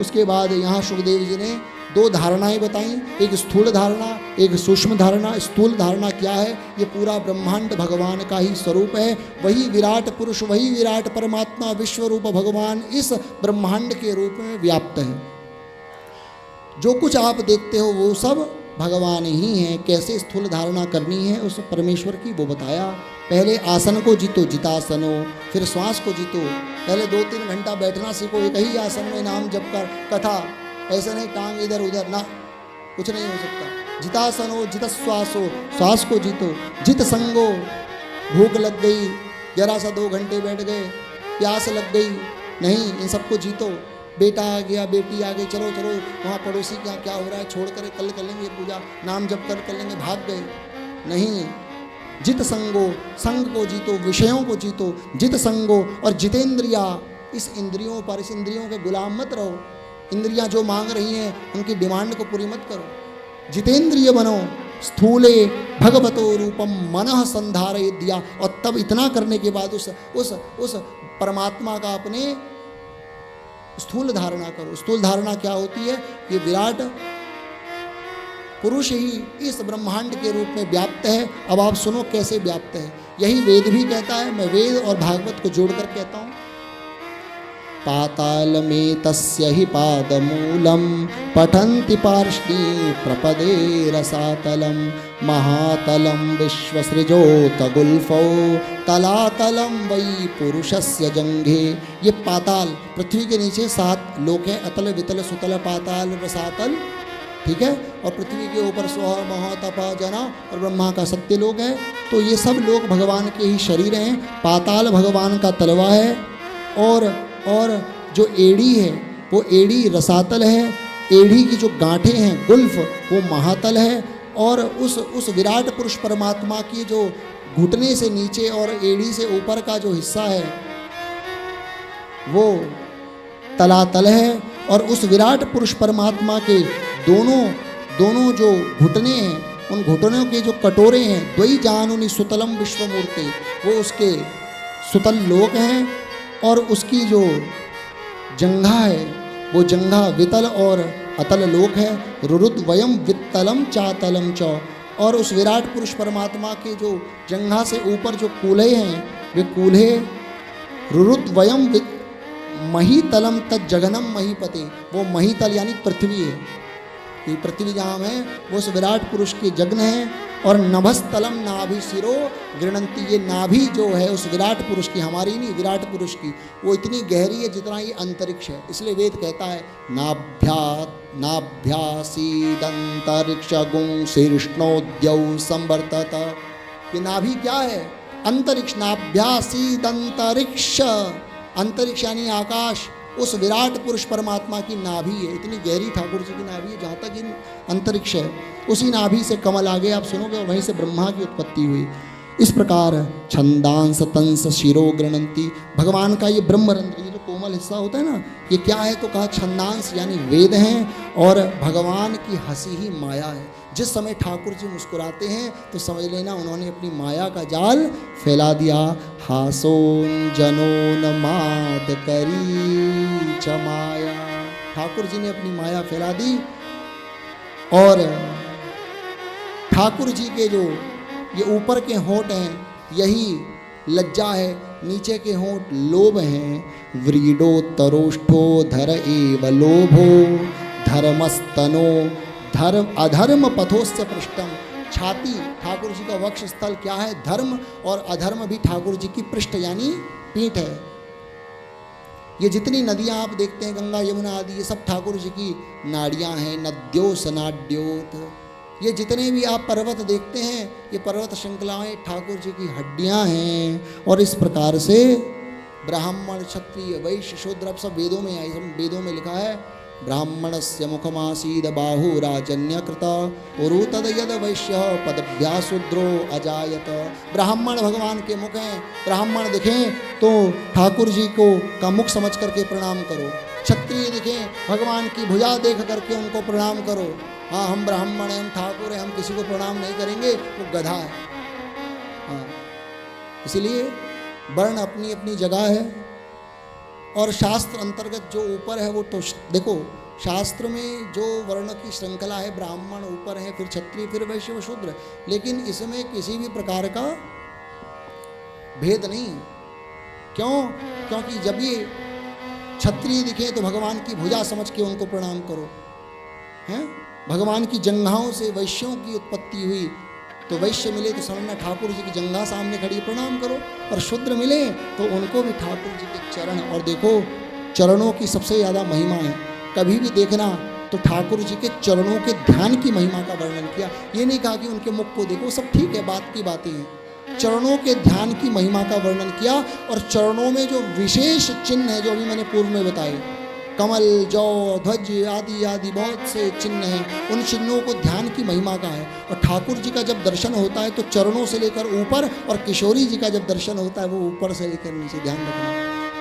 उसके बाद यहाँ सुखदेव जी ने दो धारणाएं बताई, एक स्थूल धारणा, एक सूक्ष्म धारणा। स्थूल धारणा क्या है? ये पूरा ब्रह्मांड भगवान का ही स्वरूप है, वही विराट पुरुष, वही विराट परमात्मा विश्व रूप भगवान इस ब्रह्मांड के रूप में व्याप्त है। जो कुछ आप देखते हो वो सब भगवान ही है। कैसे स्थूल धारणा करनी है उस परमेश्वर की वो बताया। पहले आसन को जीतो, जितासनो, फिर श्वास को जीतो। पहले 2-3 घंटा बैठना सीखो एक ही आसन में, नाम जप कर, कथा ऐसे नहीं टांग इधर उधर, ना, कुछ नहीं हो सकता। जितासनो, जित श्वासो, श्वास को जीतो। जित संगो, भूख लग गई, जरा सा 2 घंटे बैठ गए, प्यास लग गई, नहीं, इन सबको जीतो। बेटा आ गया, बेटी आ गई, चलो चलो वहाँ पड़ोसी के यहाँ क्या हो रहा है, छोड़ कर कल कर लेंगे पूजा, नाम जप कर लेंगे, भाग गए, नहीं। जित संगो, संग को जीतो, विषयों को जीतो। जित संगो, और जितेंद्रिया, इस इंद्रियों पर, इस इंद्रियों के गुलाम मत रहो। इंद्रियां जो मांग रही हैं उनकी डिमांड को पूरी मत करो, जितेंद्रिय बनो। स्थूले भगवतो रूपम मनः संधारय दिया, और तब इतना करने के बाद उस परमात्मा का अपने स्थूल धारणा करो। स्थूल धारणा क्या होती है? ये विराट पुरुष ही इस ब्रह्मांड के रूप में व्याप्त है। अब आप सुनो कैसे व्याप्त है, यही वेद भी कहता है। मैं वेद और भागवत को जोड़कर कहता हूँ। पाताल में तस्य ही पादमूलम पठन्ति पार्ष्णी प्रपदे रसातलम महातलम विश्वसृजोत गुल्फो तलातलम वै पुरुषस्य जंघे। ये पाताल, पृथ्वी के नीचे 7 लोक हैं, अतल वितल सुतल पाताल रसातल, ठीक है। और पृथ्वी के ऊपर स्व मह तप जना और ब्रह्मा का सत्य लोक है। तो ये सब लोग भगवान के ही शरीर हैं। पाताल भगवान का तलवा है, और जो एड़ी है वो एड़ी रसातल है। एड़ी की जो गांठें हैं गुल्फ, वो महातल है। और उस विराट पुरुष परमात्मा की जो घुटने से नीचे और एड़ी से ऊपर का जो हिस्सा है वो तलातल है। और उस विराट पुरुष परमात्मा के दोनों जो घुटने हैं, उन घुटनों के जो कटोरे हैं, द्वई जानुनि सुतलम विश्वमूर्ति, वो उसके सुतल लोक हैं। और उसकी जो जंघा है वो जंघा वितल और अतल लोक है। रुरुद्वयम वित्तलम चातलम च। और उस विराट पुरुष परमात्मा के जो जंघा से ऊपर जो कूल्हे हैं वे कूल्हे रुरुद्वयम महीतलम तज्जघनम महीपते, वो महीतल यानी पृथ्वी है। ये पृथ्वी जहाँ है वो उस विराट पुरुष के जग्न है। और नभस्तलम नाभि शिरो गृणंती, ये नाभि जो है उस विराट पुरुष की, हमारी नहीं, विराट पुरुष की, वो इतनी गहरी है जितना ये अंतरिक्ष है। इसलिए वेद कहता है नाभ्यासीदंतरिक्ष गुं शीर्ष्णोद्यौ संवर्तत। ये नाभि क्या है? अंतरिक्ष। नाभ्यासीदंतरिक्ष, अंतरिक्ष यानी आकाश, उस विराट पुरुष परमात्मा की नाभि है। इतनी गहरी ठाकुर जी की नाभि है, जहाँ तक इन अंतरिक्ष है उसी नाभि से कमल आगे आप सुनोगे, वहीं से ब्रह्मा की उत्पत्ति हुई। इस प्रकार छंदांस तंस शिरो गृणंती, भगवान का ये ब्रह्मरंध्र, ये जो कोमल हिस्सा होता है ना, ये क्या है? तो कहा छंदांस यानी वेद हैं। और भगवान की हंसी ही माया है। जिस समय ठाकुर जी मुस्कुराते हैं तो समझ लेना उन्होंने अपनी माया का जाल फैला दिया। हासोन जनोन माद करी चमाया, ठाकुर जी ने अपनी माया फैला दी। और ठाकुर जी के जो ये ऊपर के होंठ हैं यही लज्जा है, नीचे के होंठ लोभ हैं। व्रीडो तरोष्ठो धर एव लोभो धर्मस्तनो धर्म अधर्म पथोस्य पृष्ठम। छाती ठाकुर जी का वक्ष स्थल क्या है? धर्म, और अधर्म भी ठाकुर जी की पृष्ठ यानी पीठ है। ये जितनी नदियां आप देखते हैं, गंगा यमुना आदि, ये सब ठाकुर जी की नाड़ियां हैं। नद्यो सनाड्योत, ये जितने भी आप पर्वत देखते हैं ये पर्वत श्रृंखलाएं ठाकुर जी की हड्डियां हैं। और इस प्रकार से ब्राह्मण क्षत्रिय वैश्य शूद्र, अब सब वेदों में आई, सब वेदों में लिखा है। ब्राह्मणस्य मुखमासीद बाहुराजन्यकृत उरुतद यद वैश्य पदभ्याशूद्रो अजायत। ब्राह्मण भगवान के मुख हैं, ब्राह्मण दिखें तो ठाकुर जी को का मुख समझ करके प्रणाम करो। क्षत्रिय दिखें भगवान की भुजा देख करके उनको प्रणाम करो। हाँ, हम ब्राह्मण हैं, हम ठाकुर हैं, हम किसी को प्रणाम नहीं करेंगे, वो गधा है। हाँ, इसीलिए वर्ण अपनी अपनी जगह है। और शास्त्र अंतर्गत जो ऊपर है वो तो देखो, शास्त्र में जो वर्ण की श्रृंखला है, ब्राह्मण ऊपर है, फिर क्षत्रिय, फिर वैश्य व शूद्र, लेकिन इसमें किसी भी प्रकार का भेद नहीं। क्यों? क्योंकि जब ये क्षत्रिय दिखे तो भगवान की भुजा समझ के उनको प्रणाम करो, हैं? भगवान की जंघाओं से वैश्यों की उत्पत्ति हुई, तो वैश्य मिले तो समझना ठाकुर जी की जंघा सामने खड़ी प्रणाम करो, और शूद्र मिले तो उनको भी ठाकुर जी के चरण। और देखो, चरणों की सबसे ज़्यादा महिमा है। कभी भी देखना तो ठाकुर जी के चरणों के ध्यान की महिमा का वर्णन किया। ये नहीं कहा कि उनके मुख को देखो, सब ठीक है, बात की बातें हैं। चरणों के ध्यान की महिमा का वर्णन किया, और चरणों में जो विशेष चिन्ह है, जो अभी मैंने पूर्व में बताए, कमल, जौ, ध्वज आदि आदि बहुत से चिन्ह हैं, उन चिन्हों को ध्यान की महिमा का है। और ठाकुर जी का जब दर्शन होता है तो चरणों से लेकर ऊपर, और किशोरी जी का जब दर्शन होता है वो ऊपर से लेकर नीचे, ध्यान रखना।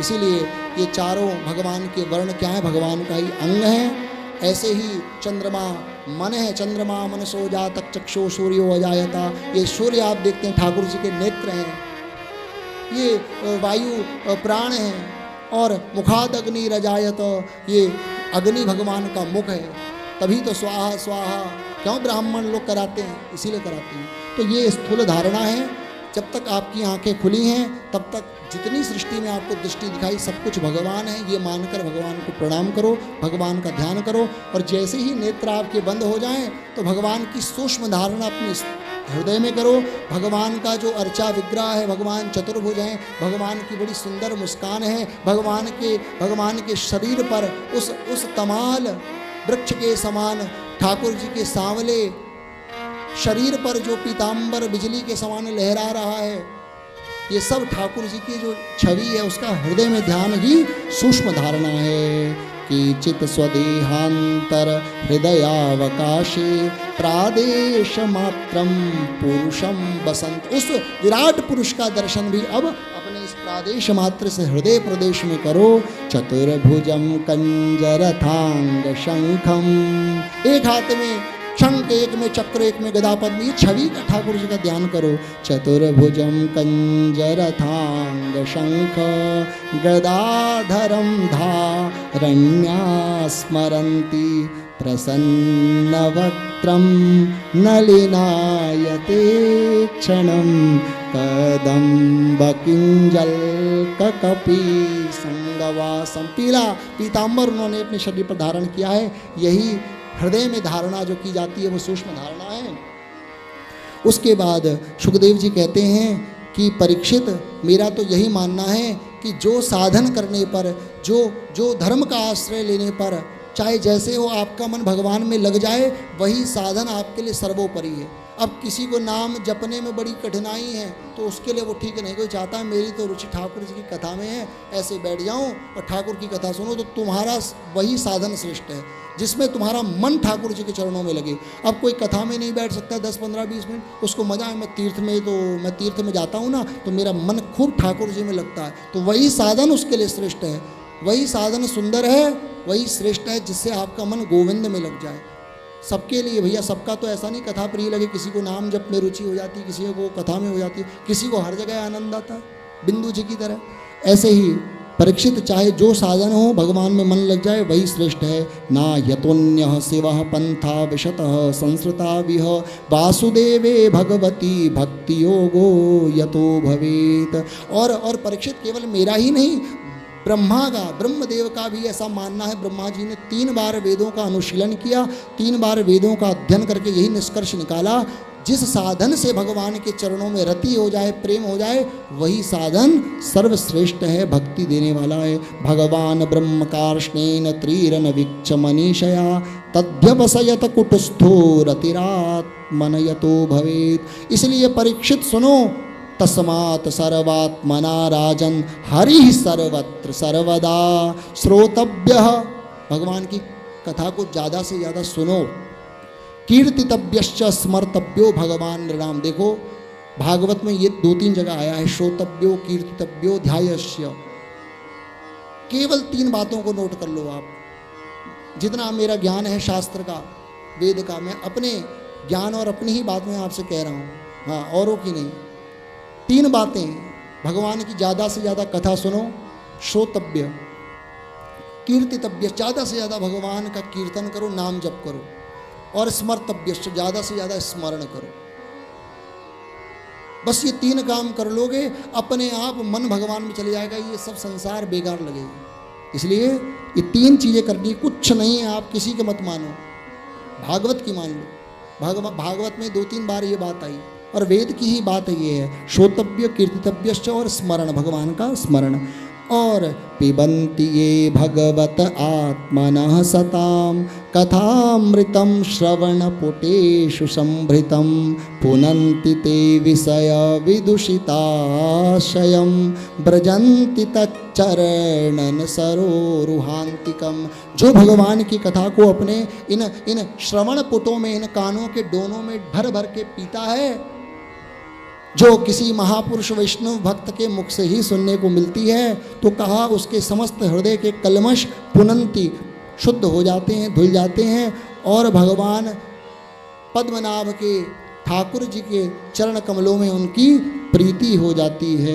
इसीलिए ये चारों भगवान के वर्ण क्या है? भगवान का ही अंग है। ऐसे ही चंद्रमा मन है, चंद्रमा मनसो जातक चक्षु सूर्यो अजायता, ये सूर्य आप देखते हैं ठाकुर जी के नेत्र हैं, ये वायु प्राण है, और मुखाद अग्नि रजायत, ये अग्नि भगवान का मुख है। तभी तो स्वाहा स्वाहा क्यों ब्राह्मण लोग कराते हैं, इसीलिए कराते हैं। तो ये स्थूल धारणा है। जब तक आपकी आंखें खुली हैं तब तक जितनी सृष्टि में आपको दृष्टि दिखाई सब कुछ भगवान है, ये मानकर भगवान को प्रणाम करो, भगवान का ध्यान करो। और जैसे ही नेत्र आपके बंद हो जाएं तो भगवान की सूक्ष्म धारणा अपने हृदय में करो। भगवान का जो अर्चा विग्रह है, भगवान चतुर्भुज हैं, भगवान की बड़ी सुंदर मुस्कान है, भगवान के शरीर पर उस तमाल वृक्ष के समान ठाकुर जी के सांवले शरीर पर जो पीताम्बर बिजली के समान लहरा रहा है, ये सब ठाकुर जी की जो छवि है उसका हृदय में ध्यान ही सूक्ष्म धारणा है। किचित स्वदेहांतर हृदयावकाशे प्रादेश मात्रम पुरुषम बसंत। उस विराट पुरुष का दर्शन भी अब अपने इस प्रादेश मात्र से हृदय प्रदेश में करो। चतुर्भुजम कंजरथांग शंखम, एक हाथ में शंख, एक में चक्र, एक में गदा पद्म, ये छवि का ठाकुर जी का ध्यान करो। चतुर्भुजम कंजरथांग शंख गदाधरम धारण्या स्मरन्ति प्रसन्नवक्त्रं नलिनायते क्षणं कदम्बकिंजल ककपि संगवासम। पीला पीताम्बर उन्होंने अपने शरीर पर धारण किया है। यही हृदय में धारणा जो की जाती है वो सूक्ष्म धारणा है। उसके बाद सुखदेव जी कहते हैं कि परीक्षित, मेरा तो यही मानना है कि जो साधन करने पर, जो धर्म का आश्रय लेने पर, चाहे जैसे हो आपका मन भगवान में लग जाए, वही साधन आपके लिए सर्वोपरि है। अब किसी को नाम जपने में बड़ी कठिनाई है तो उसके लिए वो ठीक नहीं। कोई चाहता है मेरी तो रुचि ठाकुर जी की कथा में है, ऐसे बैठ जाऊं और ठाकुर की कथा सुनो, तो तुम्हारा वही साधन श्रेष्ठ है जिसमें तुम्हारा मन ठाकुर जी के चरणों में लगे। अब कोई कथा में नहीं बैठ सकता 10, 15, 20 मिनट, उसको मजा है। मैं तीर्थ में जाता हूँ ना तो मेरा मन खूब ठाकुर जी में लगता है, तो वही साधन उसके लिए श्रेष्ठ है, वही साधन सुंदर है, वही श्रेष्ठ है जिससे आपका मन गोविंद में लग जाए। सबके लिए भैया, सबका तो ऐसा नहीं कथा प्रिय लगे, किसी को नाम जप में रुचि हो जाती, किसी को कथा में हो जाती, किसी को हर जगह आनंद आता है, बिंदु जी की तरह। ऐसे ही परीक्षित, चाहे जो साधन हो भगवान में मन लग जाए वही श्रेष्ठ है। ना यतोन्यः शिवः पंथा विशतः संस्कृता विह वासुदेवे भगवती भक्ति योगो यतो भवेत। और परीक्षित, केवल मेरा ही नहीं, ब्रह्मदेव का भी ऐसा मानना है। ब्रह्मा जी ने 3 बार वेदों का अनुशीलन किया, 3 बार वेदों का अध्ययन करके यही निष्कर्ष निकाला, जिस साधन से भगवान के चरणों में रति हो जाए, प्रेम हो जाए, वही साधन सर्वश्रेष्ठ है, भक्ति देने वाला है। भगवान ब्रह्म कार्ष्णेन त्रिरन वीक्ष मनीषया तद्भ्यवसयत कुटस्थो रतिरात्मनयतो भवेत। इसलिए परीक्षित सुनो, तस्मात् सर्वात्मना राजन हरि सर्वत्र सर्वदा श्रोतव्यः। भगवान की कथा को ज़्यादा से ज़्यादा सुनो। कीर्तितव्यश्च स्मर्तव्यो भगवान नृणाम। देखो भागवत में ये 2-3 जगह आया है, श्रोतव्यो, कीर्तितव्यो, ध्यायस्य। केवल 3 बातों को नोट कर लो आप। जितना मेरा ज्ञान है शास्त्र का, वेद का, मैं अपने ज्ञान और अपनी ही बात में आपसे कह रहा हूँ, हाँ, औरों की नहीं। 3 बातें, भगवान की ज़्यादा से ज़्यादा कथा सुनो, श्रोतव्य, कीर्तितव्य, ज़्यादा से ज़्यादा भगवान का कीर्तन करो, नाम जप करो, और स्मर्तव्य, ज़्यादा से ज़्यादा स्मरण करो। बस ये 3 काम कर लोगे, अपने आप मन भगवान में चले जाएगा, ये सब संसार बेकार लगेगा। इसलिए ये 3 चीज़ें करनी, कुछ नहीं है, आप किसी के मत मानो, भागवत की मान लो। भागवत में 2-3 बार ये बात आई, और वेद की ही बात ये है, श्रोतव्य, कीर्तितव्य और स्मरण, भगवान का स्मरण। और पिबन्ति ये भगवत आत्मनः सताम कथामृतं श्रवणपुटेषु संभृतं पुनन्ति ते विषय विदुषिताशयं ब्रजन्ति तच्चरणन सरोरुहान्तिकम। जो भगवान की कथा को अपने इन श्रवण पुटों में, इन कानों के डोनों में भर भर के पीता है, जो किसी महापुरुष वैष्णव भक्त के मुख से ही सुनने को मिलती है, तो कहा उसके समस्त हृदय के कलमश पुनंती, शुद्ध हो जाते हैं, धुल जाते हैं, और भगवान पद्मनाभ के, ठाकुर जी के चरण कमलों में उनकी प्रीति हो जाती है।